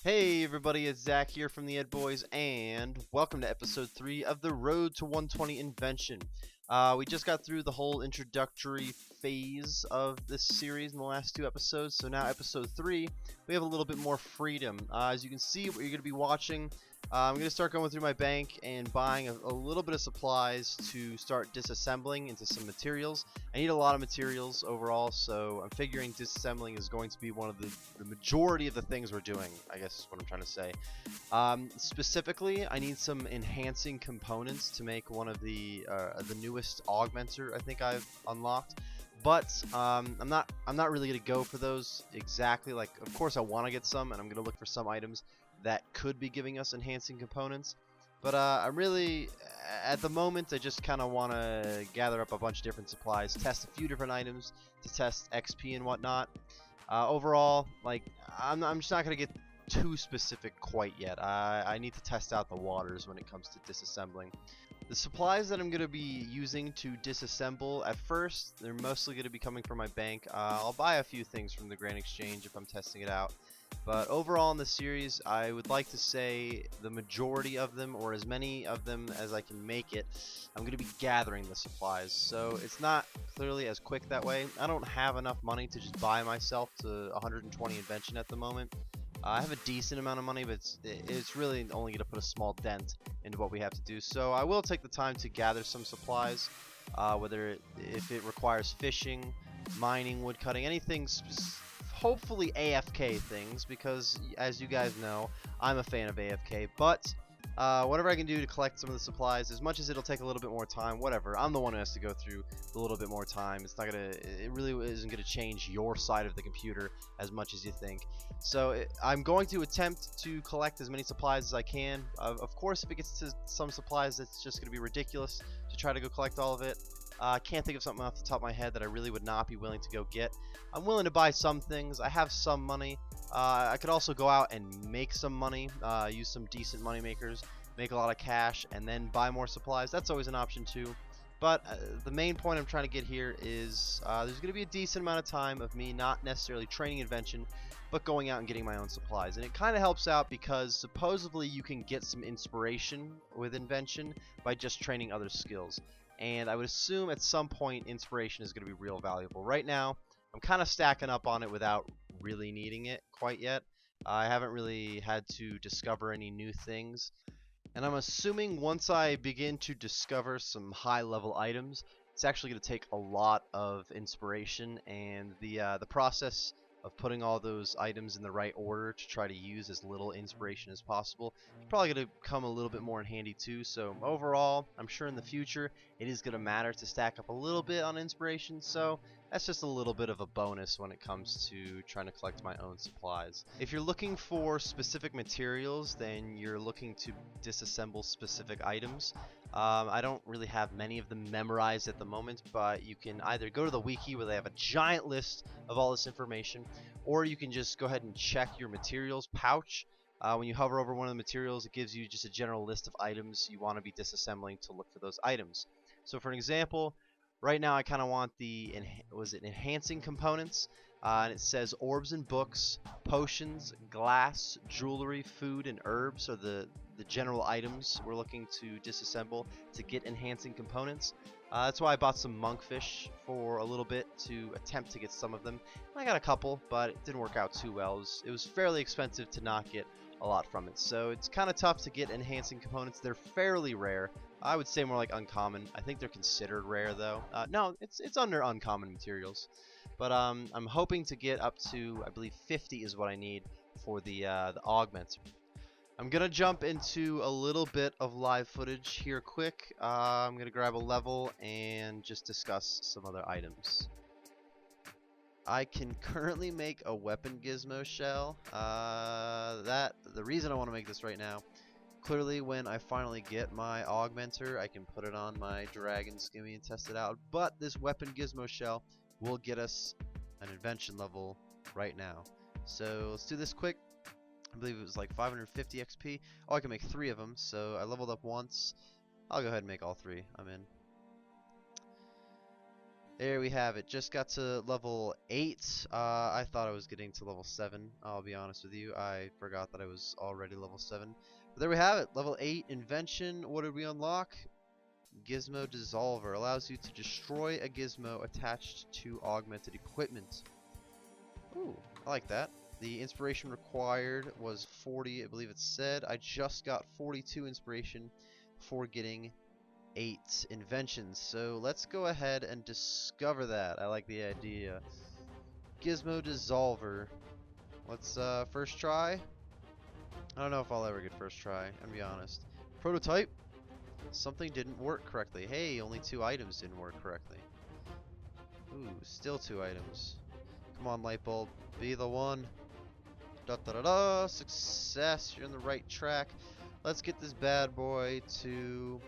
Hey everybody, it's Zach here from the Ed Boys, and welcome to episode 3 of the Road to 120 Invention. We just got through the whole introductory phase of this series in the last 2 episodes, so now episode 3, we have a little bit more freedom. As you can see, what you're going to be watching, I'm going to start going through my bank and buying a little bit of supplies to start disassembling into some materials. I need a lot of materials overall, so I'm figuring disassembling is going to be one of the majority of the things we're doing, I guess is what I'm trying to say. Specifically, I need some enhancing components to make one of the newest augmenter I think I've unlocked. But I'm not really gonna go for those exactly. Like, of course I want to get some, and I'm gonna look for some items that could be giving us enhancing components. But I'm really, at the moment, I just kind of want to gather up a bunch of different supplies, test a few different items to test XP and whatnot. Overall, like, I'm just not gonna get too specific quite yet. I need to test out the waters when it comes to disassembling. The supplies that I'm going to be using to disassemble, at first, they're mostly going to be coming from my bank. I'll buy a few things from the Grand Exchange if I'm testing it out. But overall in the series, I would like to say the majority of them, or as many of them as I can make it, I'm going to be gathering the supplies. So it's not clearly as quick that way. I don't have enough money to just buy myself to 120 invention at the moment. I have a decent amount of money, but it's really only going to put a small dent into what we have to do. So I will take the time to gather some supplies, if it requires fishing, mining, wood cutting, anything, hopefully AFK things, because as you guys know, I'm a fan of AFK, but whatever I can do to collect some of the supplies, as much as it'll take a little bit more time, whatever. I'm the one who has to go through a little bit more time. It really isn't gonna change your side of the computer as much as you think. So I'm going to attempt to collect as many supplies as I can. Of course, if it gets to some supplies, it's just gonna be ridiculous to try to go collect all of it. I can't think of something off the top of my head that I really would not be willing to go get. I'm willing to buy some things. I have some money. I could also go out and make some money, use some decent money makers, make a lot of cash, and then buy more supplies. That's always an option too. But the main point I'm trying to get here is there's going to be a decent amount of time of me not necessarily training Invention, but going out and getting my own supplies. And it kind of helps out because supposedly you can get some inspiration with Invention by just training other skills. And I would assume at some point inspiration is going to be real valuable. Right now, I'm kind of stacking up on it without really needing it quite yet. I haven't really had to discover any new things. And I'm assuming once I begin to discover some high level items, it's actually going to take a lot of inspiration, and the process of putting all those items in the right order to try to use as little inspiration as possible is probably going to come a little bit more in handy too. So overall, I'm sure in the future it is going to matter to stack up a little bit on inspiration, so that's just a little bit of a bonus when it comes to trying to collect my own supplies. If you're looking for specific materials, then you're looking to disassemble specific items. I don't really have many of them memorized at the moment, but you can either go to the wiki where they have a giant list of all this information, or you can just go ahead and check your materials pouch. When you hover over one of the materials, it gives you just a general list of items you want to be disassembling to look for those items. So for an example, right now I kind of want the enhancing components, and it says orbs and books, potions, glass, jewelry, food, and herbs are the general items we're looking to disassemble to get enhancing components. That's why I bought some monkfish for a little bit to attempt to get some of them. I got a couple, but it didn't work out too well. It was fairly expensive to not get a lot from it, so it's kind of tough to get enhancing components. They're fairly rare. I would say more like uncommon. I think they're considered rare though. No, it's under uncommon materials. But I'm hoping to get up to, I believe 50 is what I need for the augments. I'm gonna jump into a little bit of live footage here quick. I'm gonna grab a level and just discuss some other items. I can currently make a weapon gizmo shell. The reason I want to make this right now, clearly when I finally get my augmenter, I can put it on my dragon skimmy and test it out. But this weapon gizmo shell will get us an invention level right now. So let's do this quick. I believe it was like 550 XP. Oh, I can make 3 of them, so I leveled up once. I'll go ahead and make all 3. I'm in. There we have it. Just got to level 8. I thought I was getting to level 7. I'll be honest with you. I forgot that I was already level 7. But there we have it. Level 8 Invention. What did we unlock? Gizmo Dissolver. Allows you to destroy a gizmo attached to augmented equipment. Ooh, I like that. The inspiration required was 40, I believe it said. I just got 42 inspiration for getting 8 inventions. So let's go ahead and discover that. I like the idea. Gizmo Dissolver. Let's first try. I don't know if I'll ever get first try, I'm gonna be honest. Prototype. Something didn't work correctly. Hey, only 2 items didn't work correctly. Ooh, still 2 items. Come on, light bulb. Be the one. Da da da da. Success. You're on the right track. Let's get this bad boy to,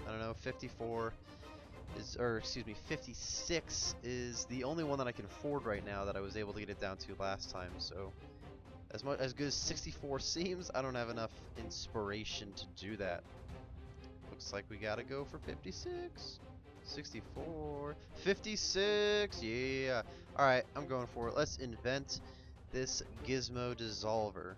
I don't know, 54 is, or excuse me, 56 is the only one that I can afford right now that I was able to get it down to last time. So as good as 64 seems, I don't have enough inspiration to do that. Looks like we gotta go for 56. 64. 56. Yeah. Alright, I'm going for it. Let's invent this Gizmo Dissolver.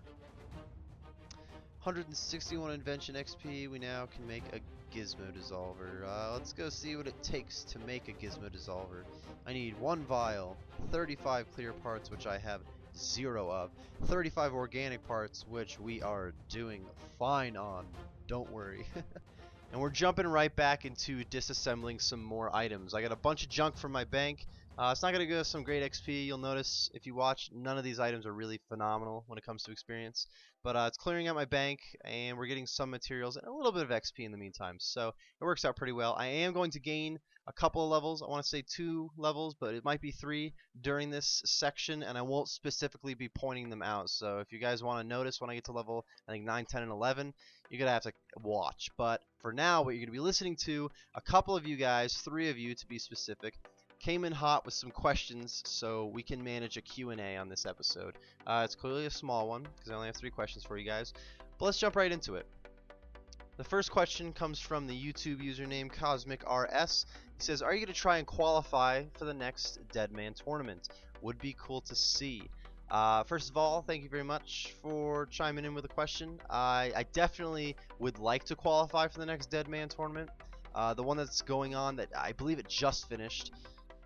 161 invention XP. We now can make a Gizmo Dissolver. Let's go see what it takes to make a Gizmo Dissolver. I need 1 vial, 35 clear parts, which I have 0 of, 35 organic parts, which we are doing fine on. Don't worry. And we're jumping right back into disassembling some more items. I got a bunch of junk from my bank. It's not going to give us some great XP. You'll notice if you watch, none of these items are really phenomenal when it comes to experience. But it's clearing out my bank, and we're getting some materials and a little bit of XP in the meantime. So it works out pretty well. I am going to gain a couple of levels. I want to say 2 levels, but it might be 3 during this section, and I won't specifically be pointing them out. So if you guys want to notice when I get to level, I think 9, 10, and 11, you're going to have to watch. But for now, what you're going to be listening to, a couple of you guys, 3 of you to be specific, came in hot with some questions, so we can manage a Q&A on this episode. It's clearly a small one, because I only have 3 questions for you guys. But let's jump right into it. The first question comes from the YouTube username CosmicRS. He says, are you going to try and qualify for the next Deadman tournament? Would be cool to see. First of all, thank you very much for chiming in with a question. I definitely would like to qualify for the next Deadman tournament. The one that's going on, that I believe it just finished.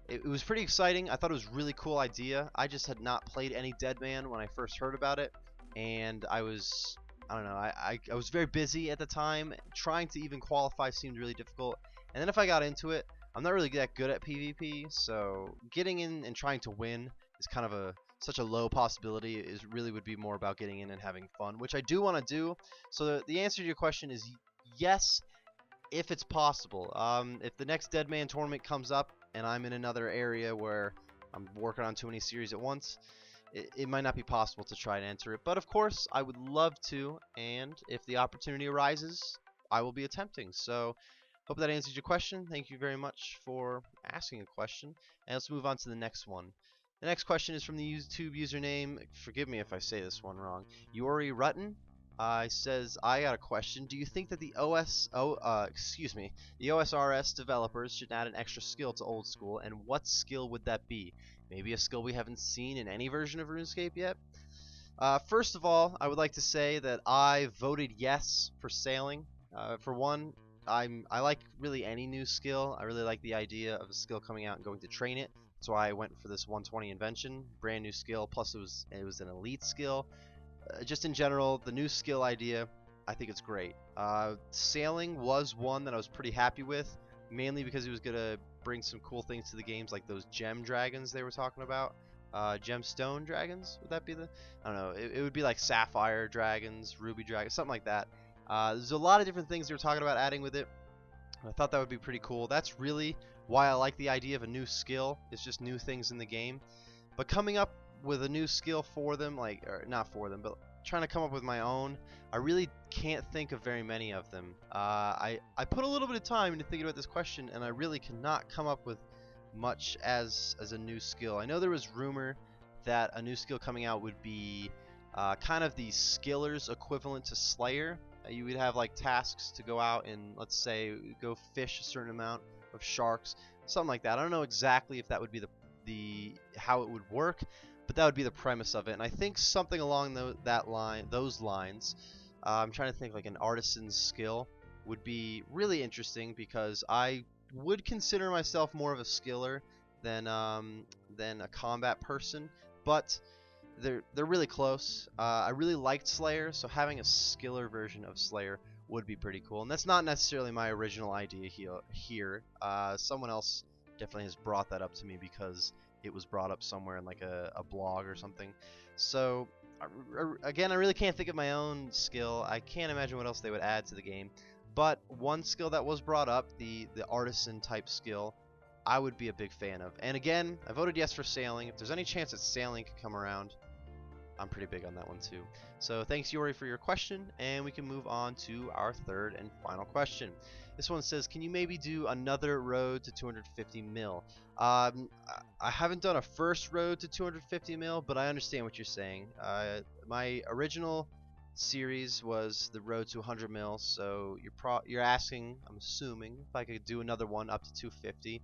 It was pretty exciting. I thought it was a really cool idea. I just had not played any Deadman when I first heard about it, and I was, I don't know, I was very busy at the time. Trying to even qualify seemed really difficult, and then if I got into it, I'm not really that good at PvP, so getting in and trying to win is kind of such a low possibility. Is really would be more about getting in and having fun, which I do want to do. So the answer to your question is yes, if it's possible. If the next Deadman tournament comes up and I'm in another area where I'm working on too many series at once, it might not be possible to try and enter it. But of course, I would love to, and if the opportunity arises, I will be attempting. So hope that answers your question. Thank you very much for asking a question. And let's move on to the next one. The next question is from the YouTube username, forgive me if I say this one wrong, Yori Rutten. Says, I got a question. Do you think that the OSRS developers should add an extra skill to Old School, and what skill would that be? Maybe a skill we haven't seen in any version of RuneScape yet? First of all, I would like to say that I voted yes for sailing. For one, I like really any new skill. I really like the idea of a skill coming out and going to train it. That's why I went for this 120 Invention, brand new skill. Plus, it was an elite skill. Just in general, the new skill idea, I think it's great. Sailing was one that I was pretty happy with, mainly because it was going to bring some cool things to the games, like those gem dragons they were talking about. Gemstone dragons, would that be the? I don't know. It would be like sapphire dragons, ruby dragons, something like that. There's a lot of different things they were talking about adding with it. I thought that would be pretty cool. That's really why I like the idea of a new skill. It's just new things in the game. But coming up with a new skill for them, or not for them, but trying to come up with my own, I really can't think of very many of them. I put a little bit of time into thinking about this question, and I really cannot come up with much as a new skill. I know there was rumor that a new skill coming out would be kind of the skiller's equivalent to Slayer. You would have like tasks to go out and, let's say, go fish a certain amount of sharks. something like that. I don't know exactly if that would be the how it would work, but that would be the premise of it. And I think something along those lines. I'm trying to think like an artisan's skill would be really interesting because I would consider myself more of a skiller than a combat person, but they're really close. I really liked Slayer, so having a skiller version of Slayer would be pretty cool. And that's not necessarily my original idea here. Someone else definitely has brought that up to me because it was brought up somewhere in like a blog or something. So again, I really can't think of my own skill. I can't imagine what else they would add to the game. But one skill that was brought up, the artisan type skill, I would be a big fan of. And again, I voted yes for sailing. If there's any chance that sailing could come around, I'm pretty big on that one too. So thanks, Yori, for your question, and we can move on to our third and final question. This one says, can you maybe do another road to 250 mil? I haven't done a first road to 250 mil, but I understand what you're saying. My original series was the road to 100 mil, so you're asking, I'm assuming, if I could do another one up to 250.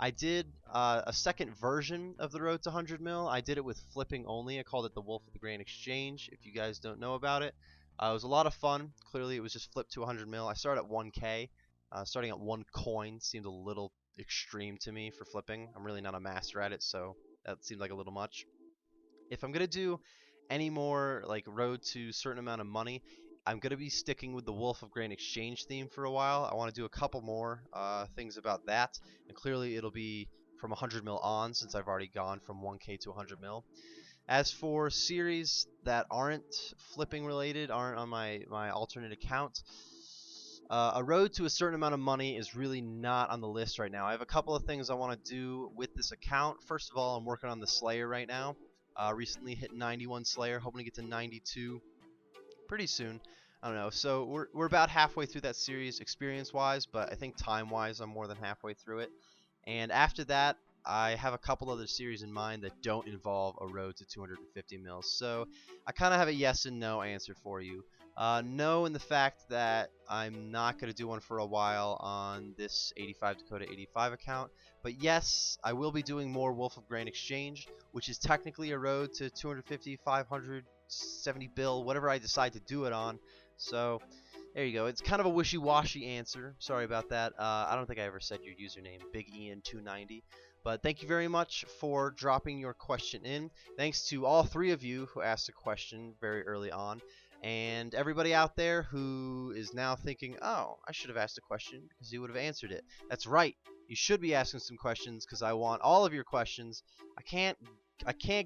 I did a second version of the road to 100 mil. I did it with flipping only. I called it the Wolf of the Grand Exchange, if you guys don't know about it. It was a lot of fun. Clearly, it was just flip to 100 mil. I started at 1K. Starting at 1 coin seemed a little extreme to me for flipping. I'm really not a master at it, so that seemed like a little much. If I'm going to do any more like road to a certain amount of money, I'm going to be sticking with the Wolf of Grand Exchange theme for a while. I want to do a couple more things about that, and clearly it'll be from 100 mil on since I've already gone from 1K to 100 mil. As for series that aren't flipping related, aren't on my alternate account, a road to a certain amount of money is really not on the list right now. I have a couple of things I want to do with this account. First of all, I'm working on the Slayer right now. Recently hit 91 Slayer, hoping to get to 92 pretty soon. I don't know. So we're about halfway through that series experience-wise, but I think time-wise I'm more than halfway through it. And after that, I have a couple other series in mind that don't involve a road to 250 mils. So I kind of have a yes and no answer for you. No in the fact that I'm not going to do one for a while on this 85 Dakota 85 account. But yes, I will be doing more Wolf of Grand Exchange, which is technically a road to 250, 500, 70 bill, whatever I decide to do it on. So there you go. It's kind of a wishy-washy answer. Sorry about that. I don't think I ever said your username, BigIan290. But thank you very much for dropping your question in. Thanks to all three of you who asked a question very early on. And everybody out there who is now thinking, oh, I should have asked a question because you would have answered it. That's right. You should be asking some questions because I want all of your questions. I can't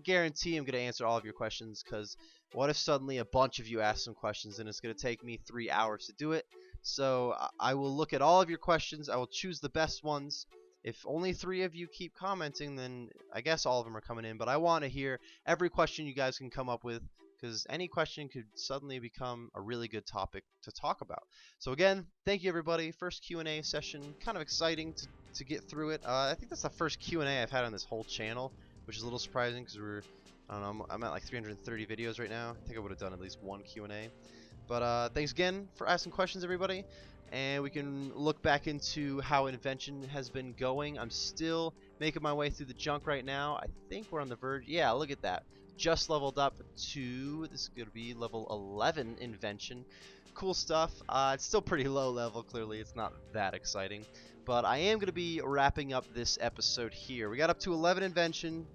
guarantee I'm going to answer all of your questions because what if suddenly a bunch of you ask some questions and it's going to take me 3 hours to do it? So I will look at all of your questions. I will choose the best ones. If only 3 of you keep commenting, then I guess all of them are coming in. But I want to hear every question you guys can come up with, because any question could suddenly become a really good topic to talk about. So again, thank you everybody. First Q&A session, kind of exciting to get through it. I think that's the first Q&A I've had on this whole channel, which is a little surprising because I don't know, I'm at like 330 videos right now. I think I would have done at least one Q&A. But thanks again for asking questions, everybody. And we can look back into how Invention has been going. I'm still making my way through the junk right now. I think we're on the verge. Yeah, look at that. Just leveled up to, this is going to be level 11 Invention. Cool stuff. It's still pretty low level, clearly. It's not that exciting. But I am going to be wrapping up this episode here. We got up to 11 Invention,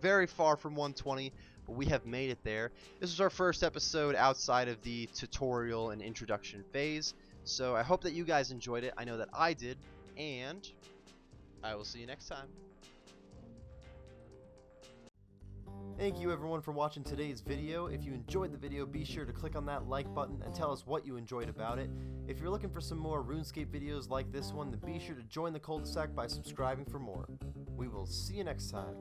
very far from 120, but we have made it there. This was our first episode outside of the tutorial and introduction phase. So I hope that you guys enjoyed it. I know that I did, and I will see you next time. Thank you everyone for watching today's video. If you enjoyed the video, be sure to click on that like button and tell us what you enjoyed about it. If you're looking for some more RuneScape videos like this one, then be sure to join the cul-de-sac by subscribing for more. We will see you next time.